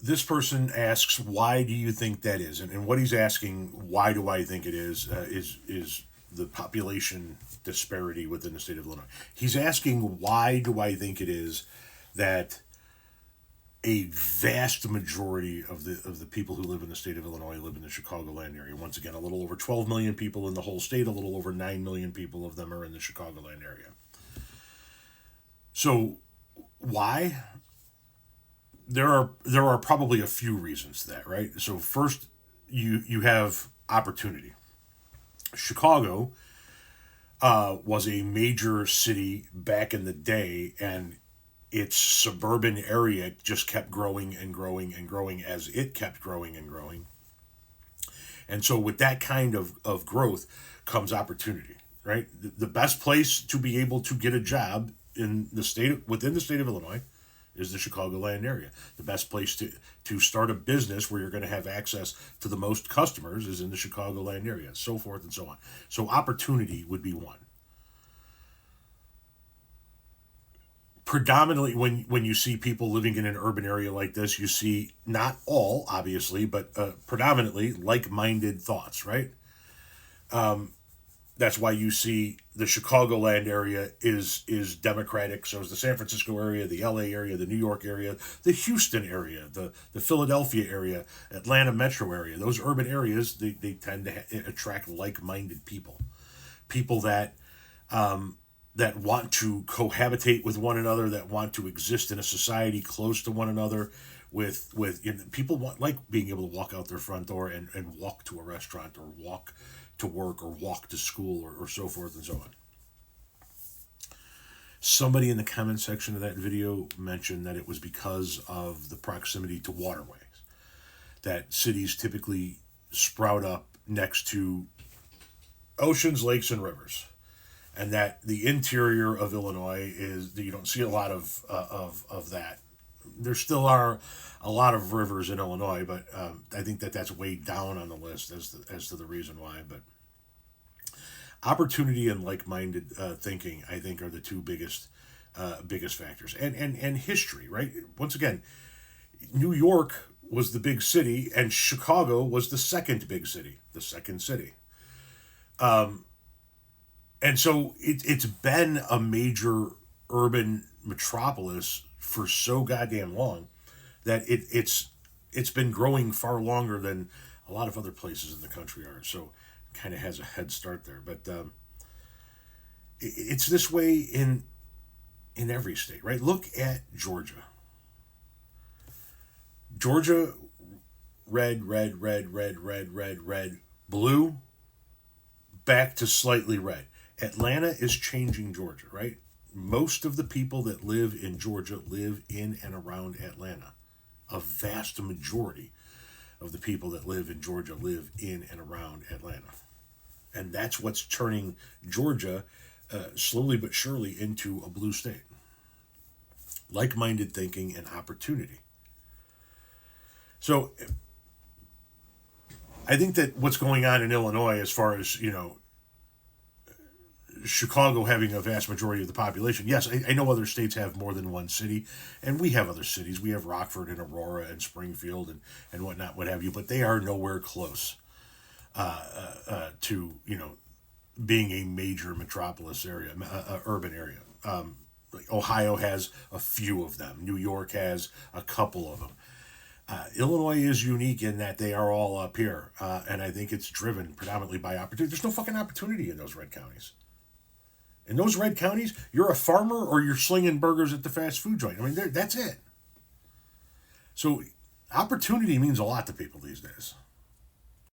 this person asks, why do you think that is? And what he's asking, why do I think it is the population disparity within the state of Illinois. He's asking, why do I think it is that a vast majority of the people who live in the state of Illinois live in the Chicagoland area. Once again, a little over 12 million people in the whole state, a little over 9 million people of them are in the Chicagoland area. So, why? There are probably a few reasons to that, right? So first, you have opportunity. Chicago was a major city back in the day, and its suburban area just kept growing and growing and growing as it kept growing and growing. And so with that kind of growth comes opportunity, right? The best place to be able to get a job in the state within the state of Illinois is the Chicagoland area. The best place to start a business where you're going to have access to the most customers is in the Chicagoland area, so forth and so on. So opportunity would be one. Predominantly, when you see people living in an urban area like this, you see not all, obviously, but predominantly like-minded thoughts, right? That's why you see the Chicagoland area is Democratic. So is the San Francisco area, the LA area, the New York area, the Houston area, the Philadelphia area, Atlanta metro area. Those urban areas, they tend to attract like-minded people. People that that want to cohabitate with one another, that want to exist in a society close to one another. People like being able to walk out their front door and walk to a restaurant or walk to work or walk to school or so forth and so on. Somebody in the comment section of that video mentioned that it was because of the proximity to waterways, that cities typically sprout up next to oceans, lakes, and rivers, and that the interior of Illinois you don't see a lot of that. There still are a lot of rivers in Illinois, but I think that's way down on the list as to the reason why. But opportunity and like-minded thinking, I think, are the two biggest factors. And history, right? Once again, New York was the big city, and Chicago was the second big city, the second city. And so it's been a major urban metropolis for so goddamn long that it's been growing far longer than a lot of other places in the country are. So it kind of has a head start there. But it's this way in every state, right? Look at Georgia. Georgia, red, blue, back to slightly red. Atlanta is changing Georgia, right? Most of the people that live in Georgia live in and around Atlanta. A vast majority of the people that live in Georgia live in and around Atlanta. And that's what's turning Georgia slowly but surely into a blue state. Like-minded thinking and opportunity. So I think that what's going on in Illinois as far as, Chicago having a vast majority of the population. Yes, I know other states have more than one city, and we have other cities. We have Rockford and Aurora and Springfield and whatnot, what have you, but they are nowhere close to, being a major metropolis area, urban area. Like Ohio has a few of them. New York has a couple of them. Illinois is unique in that they are all up here, and I think it's driven predominantly by opportunity. There's no fucking opportunity in those red counties. In those red counties, you're a farmer or you're slinging burgers at the fast food joint. That's it. So opportunity means a lot to people these days.